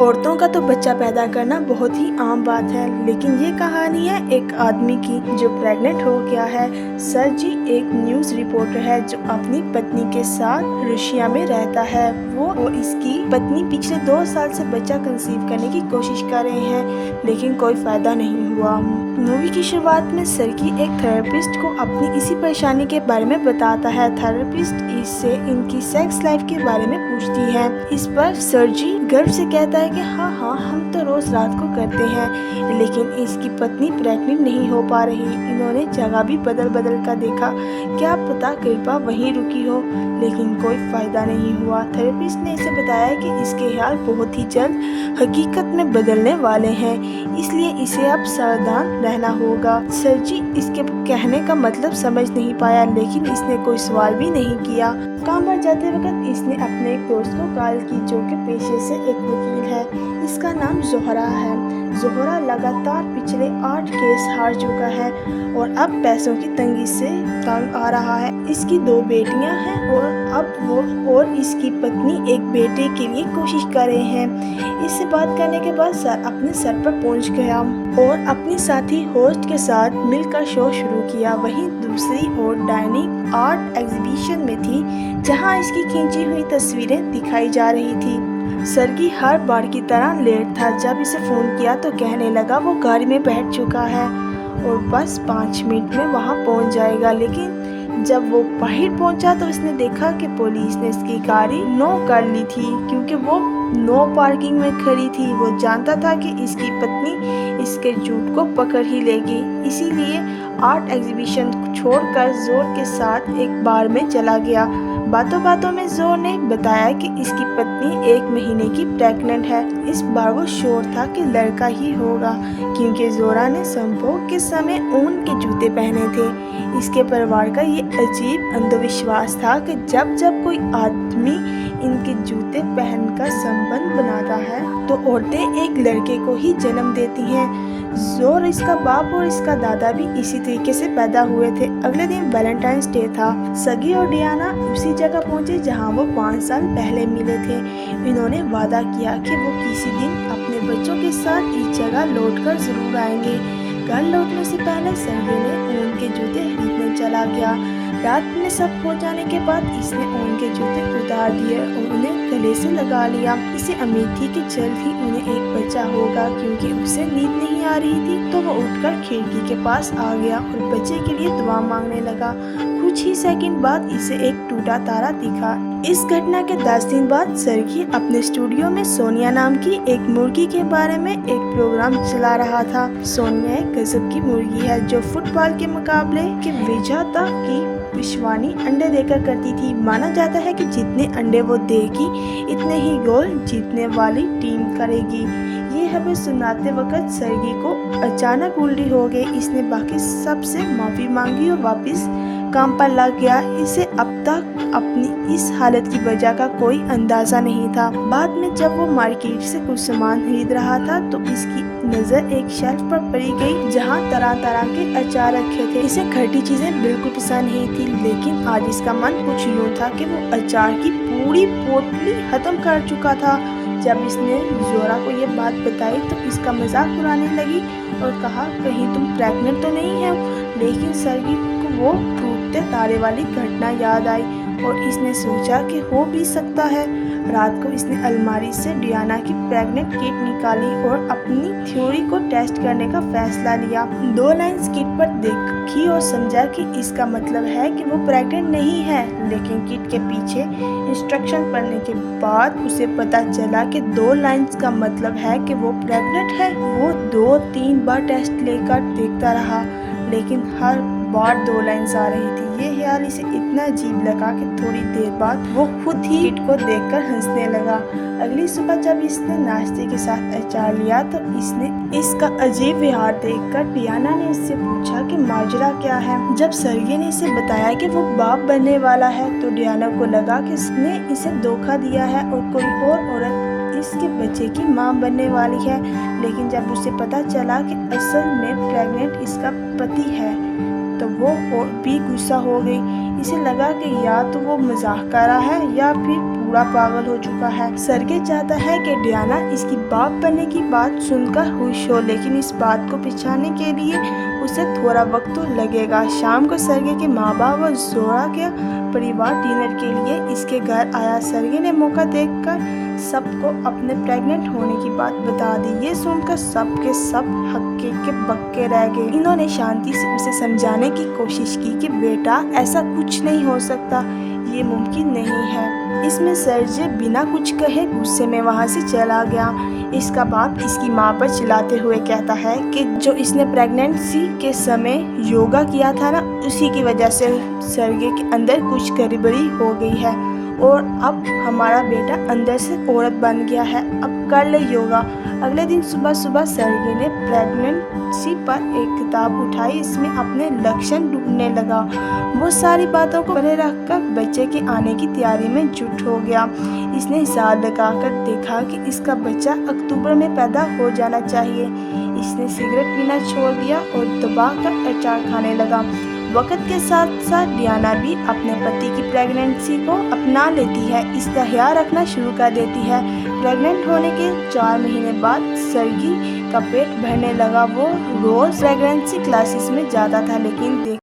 औरतों का तो बच्चा पैदा करना बहुत ही आम बात है, लेकिन ये कहानी है एक आदमी की जो प्रेग्नेंट हो गया है। सर्जी एक न्यूज़ रिपोर्टर है जो अपनी पत्नी के साथ रशिया में रहता है। वो और इसकी पत्नी पिछले 2 साल से बच्चा कंसीव करने की कोशिश कर रहे हैं, लेकिन कोई फायदा नहीं हुआ। मूवी की शुरुआत में सर्गी एक थेरेपिस्ट को अपनी इसी परेशानी के बारे में बताता है। थेरेपिस्ट इससे इनकी सेक्स लाइफ के बारे में पूछती है। इस पर सर्जी गर्व से कहता है कि हाँ हम तो रोज रात को करते हैं, लेकिन इसकी पत्नी प्रेग्नेंट नहीं हो पा रही। इन्होंने जगह भी बदल कर देखा, क्या पता कई बार वहीं रुकी हो, लेकिन कोई फायदा नहीं हुआ। थेरेपिस्ट ने इसे बताया कि इसके हाल बहुत ही जल्द हकीकत में बदलने वाले हैं, इसलिए इसे अब सावधान रहना होगा। सर्जी इसके कहने का मतलब समझ नहीं पाया, लेकिन इसने कोई सवाल भी नहीं किया। काम पर जाते वक्त इसने अपने एक दोस्त को कॉल की जो कि पेशे से एक वकील है। इसका नाम जोहरा है। जोहरा लगातार पिछले 8 केस हार चुका है और अब पैसों की तंगी से तंग आ रहा है। इसकी 2 बेटियां हैं और अब वो और इसकी पत्नी एक बेटे के लिए कोशिश कर रहे हैं। इससे बात करने के बाद अपने सर पर पहुंच गया और अपनी साथी होस्ट के साथ मिलकर शो शुरू किया। वहीं दूसरी ओर डायनी आर्ट एग्जीबिशन में थी, जहां इसकी खींची हुई तस्वीरें दिखाई जा रही थी। सर्गी हर बार की तरह लेट था। जब इसे फ़ोन किया तो कहने लगा वो गाड़ी में बैठ चुका है और बस 5 मिनट में वहां पहुंच जाएगा। लेकिन जब वो बाहर पहुंचा तो उसने देखा कि पुलिस ने इसकी गाड़ी नो कर ली थी, क्योंकि वो नो पार्किंग में खड़ी थी। वो जानता था कि इसकी पत्नी इसके झूठ को पकड़ ही लेगी, इसीलिए आर्ट एग्जीबिशन छोड़कर जोर के साथ एक बार में चला गया। बातों में जोर ने बताया कि इसकी पत्नी 1 महीने की प्रेग्नेंट है। इस बार वो श्योर था कि लड़का ही होगा, क्योंकि जोरा ने संभोग के समय ऊन के जूते पहने थे। इसके परिवार का ये अजीब अंधविश्वास था कि जब कोई आदमी इनके जूते पहनकर संबंध बनाता है तो औरतें एक लड़के को ही जन्म देती हैं। जोर, इसका बाप और इसका दादा भी इसी तरीके से पैदा हुए थे। अगले दिन वैलेंटाइंस डे था। सगी और डियाना उसी जगह पहुंचे जहां वो 5 साल पहले मिले थे। इन्होंने वादा किया कि वो किसी दिन अपने बच्चों के साथ इस जगह लौटकर जरूर आएंगे। घर लौटने से पहले सगी ने ऊन के जूते खरीदने चला गया। रात में सब हो जाने के बाद इसने ऊन के जूते उतार दिए और उन्हें गले से लगा लिया। इसे उम्मीद थी कि जल्द ही उन्हें एक बच्चा होगा, क्योंकि उसे नींद नहीं आ रही थी। तो वो उठकर खिड़की के पास आ गया और बच्चे के लिए दुआ मांगने लगा। कुछ ही सेकंड बाद इसे एक टूटा तारा दिखा। इस घटना के 10 दिन बाद सर्गी अपने स्टूडियो में सोनिया नाम की एक मुर्गी के बारे में एक प्रोग्राम चला रहा था। सोनिया एक गजब की मुर्गी है जो फुटबॉल के मुकाबले के विजेता की पिशवानी अंडे देकर करती थी। माना जाता है कि जितने अंडे वो देगी इतने ही गोल जीतने वाली टीम करेगी। ये हमें सुनाते वक्त सर्गी को अचानक उल्टी हो गई। इसने बाकी सबसे माफी मांगी और वापस काम पर लग गया। इसे अब तक अपनी इस हालत की वजह का कोई अंदाजा नहीं था। बाद में जब वो मार्केट से कुछ सामान खरीद रहा था तो इसकी नजर एक शेल्फ पर पड़ी गई जहां तरह के अचार रखे थे। इसे खट्टी चीजें बिल्कुल पसंद नहीं थी, लेकिन आज इसका मन कुछ यूँ था कि वो अचार की पूरी पोटली खत्म कर चुका था। जब इसने जोरा को ये बात बताई तो इसका मजाक उड़ाने लगी और कहा कहीं तुम प्रेग्नेंट तो नहीं है। लेकिन सर्गी को वो टूटते तारे वाली घटना याद आई और इसने सोचा कि हो भी सकता है। रात को इसने अलमारी से डियाना की प्रेग्नेंट किट निकाली और अपनी थ्योरी को टेस्ट करने का फैसला लिया। 2 लाइन्स किट पर देखी और समझा कि इसका मतलब है कि वो प्रेग्नेंट नहीं है, लेकिन किट के पीछे इंस्ट्रक्शन पढ़ने के बाद उसे पता चला कि 2 लाइन्स का मतलब है कि वो प्रेग्नेंट है। वो 2-3 बार टेस्ट लेकर देखता रहा, लेकिन हर बार 2 लाइन्स आ रही थी। ये ख्याल इसे इतना अजीब लगा कि थोड़ी देर बाद वो खुद ही किट को देखकर हंसने लगा। अगली सुबह जब इसने नाश्ते के साथ अचार लिया तो इसने इसका अजीब व्यवहार देखकर डियाना ने इससे पूछा कि माजरा क्या है। जब सर्गी ने इसे बताया कि वो बाप बनने वाला है तो डियाना को लगा कि इसने इसे धोखा दिया है और कोई और औरत इसके बच्चे की मां बनने वाली है। लेकिन जब उसे पता चला कि असल में प्रेग्नेंट इसका पति है तो वो और भी गुस्सा हो गई। इसे लगा कि या तो वो मजाक कर रहा है या फिर पूरा पागल हो चुका है। सर्गे चाहता है कि डियाना इसकी बाप बनने की बात सुनकर खुश हो, लेकिन इस बात को पिछाने के लिए उसे थोड़ा वक्त तो लगेगा। शाम को सर्गे के माँ बाप और जोरा का परिवार डिनर के लिए इसके घर आया। सर्गे ने मौका देखकर सबको अपने प्रेग्नेंट होने की बात बता दी। ये सुनकर सब के सब हक्के के बक्के रह गए। इन्होंने शांति से उसे समझाने की कोशिश की कि बेटा ऐसा कुछ नहीं हो सकता, ये मुमकिन नहीं है। इसमें सर्जे बिना कुछ कहे गुस्से में वहाँ से चला गया। इसका बाप इसकी माँ पर चिल्लाते हुए कहता है कि जो इसने प्रेगनेंसी के समय योगा किया था ना, उसी की वजह से सर्गे के अंदर कुछ गड़बड़ी हो गई है और अब हमारा बेटा अंदर से औरत बन गया है, अब कर ले योगा। अगले दिन सुबह सुबह सर्गे ने प्रेगनेंसी पर एक किताब उठाई। इसमें अपने लक्षण ढूंढने लगा। वो सारी बातों को परे रखकर बच्चे के आने की तैयारी में जुट हो गया। इसने हिसाब लगाकर देखा कि इसका बच्चा अक्टूबर में पैदा हो जाना चाहिए। इसने सिगरेट पीना छोड़ दिया और दबाकर अचार खाने लगा। वक्त के साथ साथ डियाना भी अपने पति की प्रेगनेंसी को अपना लेती है, इसका ख्याल रखना शुरू कर देती है। प्रेग्नेंट होने के 4 महीने बाद सर्गी का पेट भरने लगा। वो रोज प्रेगनेंसी क्लासेस में जाता था, लेकिन